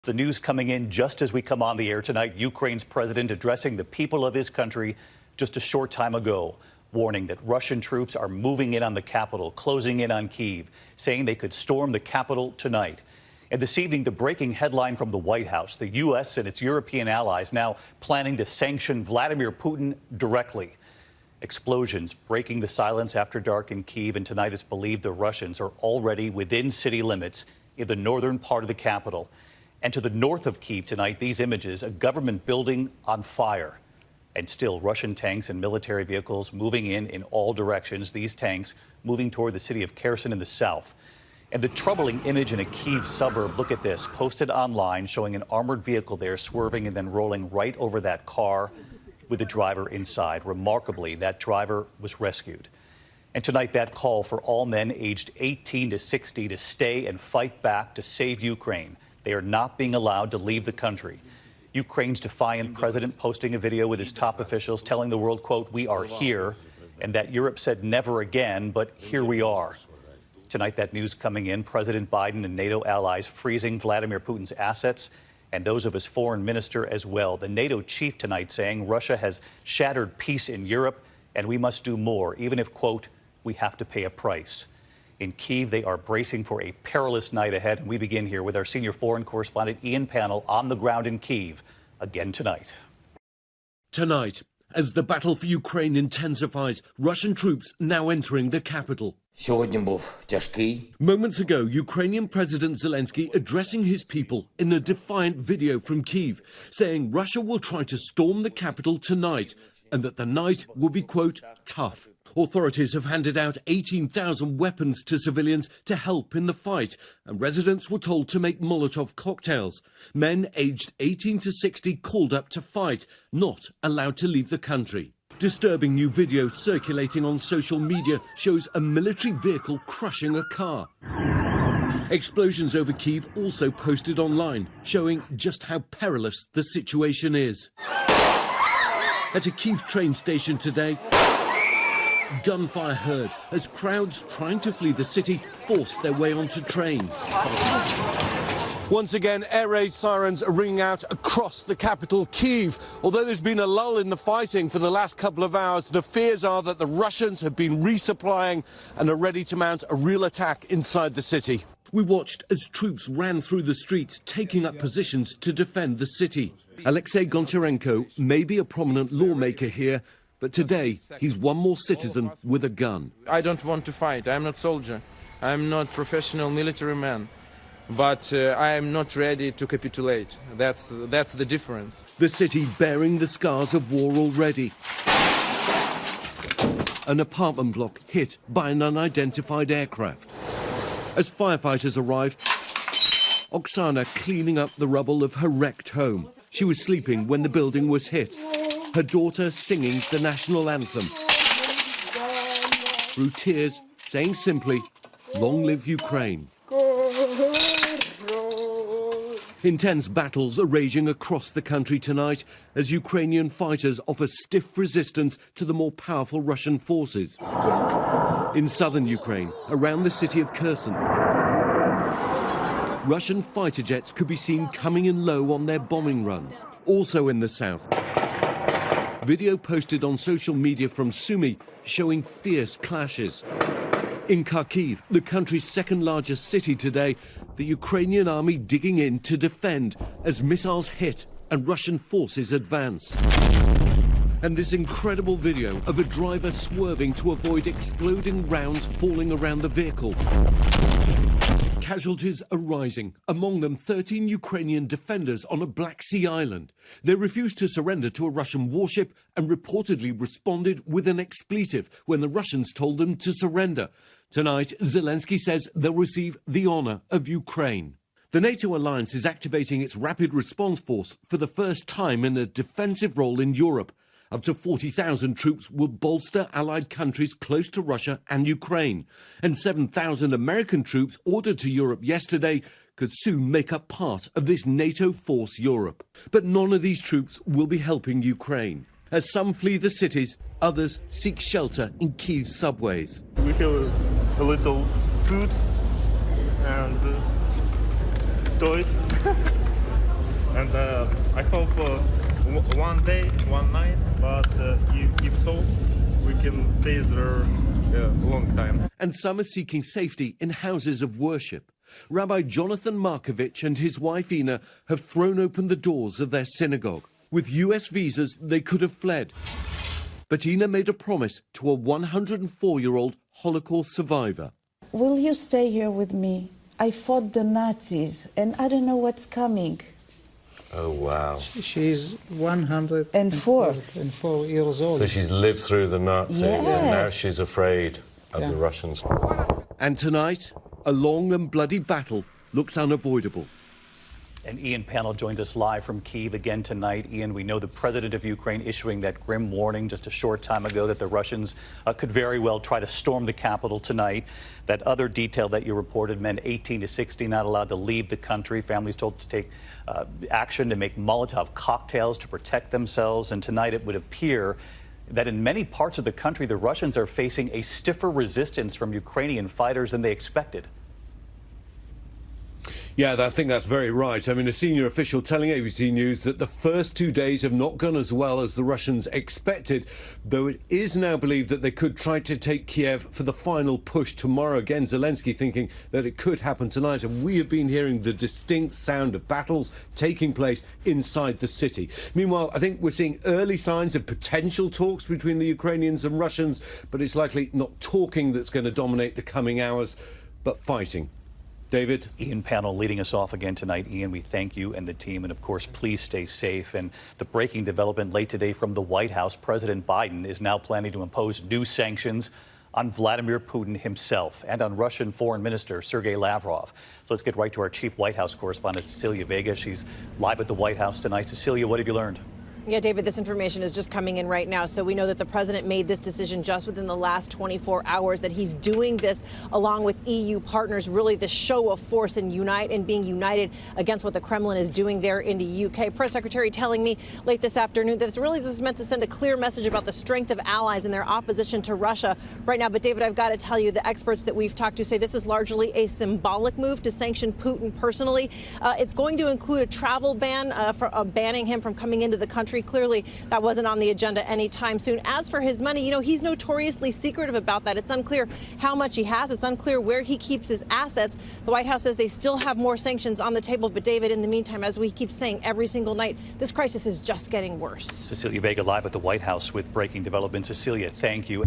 The news coming in just as we come on the air tonight. Ukraine's president addressing the people of his country just a short time ago, warning that Russian troops are moving in on the capital, closing in on Kyiv, saying they could storm the capital tonight. And this evening, the breaking headline from the White House: the U.S. and its European allies now planning to sanction Vladimir Putin directly. Explosions breaking the silence after dark in Kyiv, and tonight it's believed the Russians are already within city limits in the northern part of the capital. And to the north of Kyiv tonight, these images, a government building on fire. And still, Russian tanks and military vehicles moving in all directions. These tanks moving toward the city of Kherson in the south. And the troubling image in a Kyiv suburb, look at this, posted online, showing an armored vehicle there swerving and then rolling right over that car with the driver inside. Remarkably, that driver was rescued. And tonight, that call for all men aged 18 to 60 to stay and fight back to save Ukraine. They are not being allowed to leave the country. Ukraine's defiant president posting a video with his top officials telling the world, quote, "We are here," and that Europe said never again, but here we are. Tonight, that news coming in, President Biden and NATO allies freezing Vladimir Putin's assets and those of his foreign minister as well. The NATO chief tonight saying Russia has shattered peace in Europe and we must do more, even if, quote, we have to pay a price. In Kyiv, they are bracing for a perilous night ahead. And we begin here with our senior foreign correspondent, Ian Pannell, on the ground in Kyiv again tonight. Tonight, as the battle for Ukraine intensifies, Russian troops now entering the capital. Moments ago, Ukrainian President Zelensky addressing his people in a defiant video from Kyiv, saying Russia will try to storm the capital tonight and that the night will be, quote, tough. Authorities have handed out 18,000 weapons to civilians to help in the fight, and residents were told to make Molotov cocktails. Men aged 18 to 60 called up to fight, not allowed to leave the country. Disturbing new video circulating on social media shows a military vehicle crushing a car. Explosions over Kyiv also posted online, showing just how perilous the situation is. At a Kyiv train station today, gunfire heard as crowds trying to flee the city force their way onto trains. Once again, air raid sirens are ringing out across the capital, Kyiv. Although there's been a lull in the fighting for the last couple of hours, the fears are that the Russians have been resupplying and are ready to mount a real attack inside the city. We watched as troops ran through the streets, taking up positions to defend the city. Alexei Goncharenko may be a prominent lawmaker here, but today he's one more citizen with a gun. I don't want to fight. I'm not soldier. I'm not professional military man. But I am not ready to capitulate. That's the difference. The city bearing the scars of war already. An apartment block hit by an unidentified aircraft. As firefighters arrived, Oksana cleaning up the rubble of her wrecked home. She was sleeping when the building was hit. Her daughter singing the national anthem. Through tears, saying simply, "Long live Ukraine." Intense battles are raging across the country tonight as Ukrainian fighters offer stiff resistance to the more powerful Russian forces. In southern Ukraine, around the city of Kherson, Russian fighter jets could be seen coming in low on their bombing runs. Also in the south, video posted on social media from Sumy showing fierce clashes. In Kyiv, the country's second largest city today, the Ukrainian army digging in to defend as missiles hit and Russian forces advance. And this incredible video of a driver swerving to avoid exploding rounds falling around the vehicle. Casualties are rising, among them 13 Ukrainian defenders on a Black Sea island. They refused to surrender to a Russian warship and reportedly responded with an expletive when the Russians told them to surrender. Tonight, Zelensky says they'll receive the honor of Ukraine. The NATO alliance is activating its rapid response force for the first time in a defensive role in Europe. Up to 40,000 troops will bolster allied countries close to Russia and Ukraine. And 7,000 American troops ordered to Europe yesterday could soon make up part of this NATO force Europe. But none of these troops will be helping Ukraine. As some flee the cities, others seek shelter in Kyiv's subways. We have a little food and toys. and I hope one day, one night, but if so, we can stay there a long time. And some are seeking safety in houses of worship. Rabbi Jonathan Markovich and his wife Ina have thrown open the doors of their synagogue. With US visas, they could have fled. But Ina made a promise to a 104-year-old Holocaust survivor. Will you stay here with me? I fought the Nazis, and I don't know what's coming. Oh, wow. She's 104 years old. So she's lived through the Nazis, Yes. and now she's afraid of the Russians. And tonight, a long and bloody battle looks unavoidable. And Ian Panel joins us live from Kyiv again tonight. Ian, we know the president of Ukraine issuing that grim warning just a short time ago that the Russians could very well try to storm the capital tonight. That other detail that you reported, men 18 to 60 not allowed to leave the country. Families told to take action to make Molotov cocktails to protect themselves. And tonight it would appear that in many parts of the country, the Russians are facing a stiffer resistance from Ukrainian fighters than they expected. Yeah, I think that's very right. I mean, a senior official telling ABC News that the first 2 days have not gone as well as the Russians expected, though it is now believed that they could try to take Kiev for the final push tomorrow. Again, Zelensky thinking that it could happen tonight, and we have been hearing the distinct sound of battles taking place inside the city. Meanwhile, I think we're seeing early signs of potential talks between the Ukrainians and Russians, but it's likely not talking that's going to dominate the coming hours, but fighting. David? Ian Panel leading us off again tonight. Ian, we thank you and the team. And of course, please stay safe. And the breaking development late today from the White House, President Biden is now planning to impose new sanctions on Vladimir Putin himself and on Russian Foreign Minister Sergei Lavrov. So let's get right to our chief White House correspondent, Cecilia Vega. She's live at the White House tonight. Cecilia, what have you learned? Yeah, David, this information is just coming in right now. So we know that the president made this decision just within the last 24 hours, that he's doing this along with EU partners, really the show of force and being united against what the Kremlin is doing there in the UK. Press secretary telling me late this afternoon that this is meant to send a clear message about the strength of allies and their opposition to Russia right now. But David, I've got to tell you, the experts that we've talked to say this is largely a symbolic move to sanction Putin personally. It's going to include a travel ban, banning him from coming into the country. Clearly, that wasn't on the agenda anytime soon. As for his money, he's notoriously secretive about that. It's unclear how much he has. It's unclear where he keeps his assets. The White House says they still have more sanctions on the table. But David, in the meantime, as we keep saying every single night, this crisis is just getting worse. Cecilia Vega live at the White House with breaking developments. Cecilia, thank you.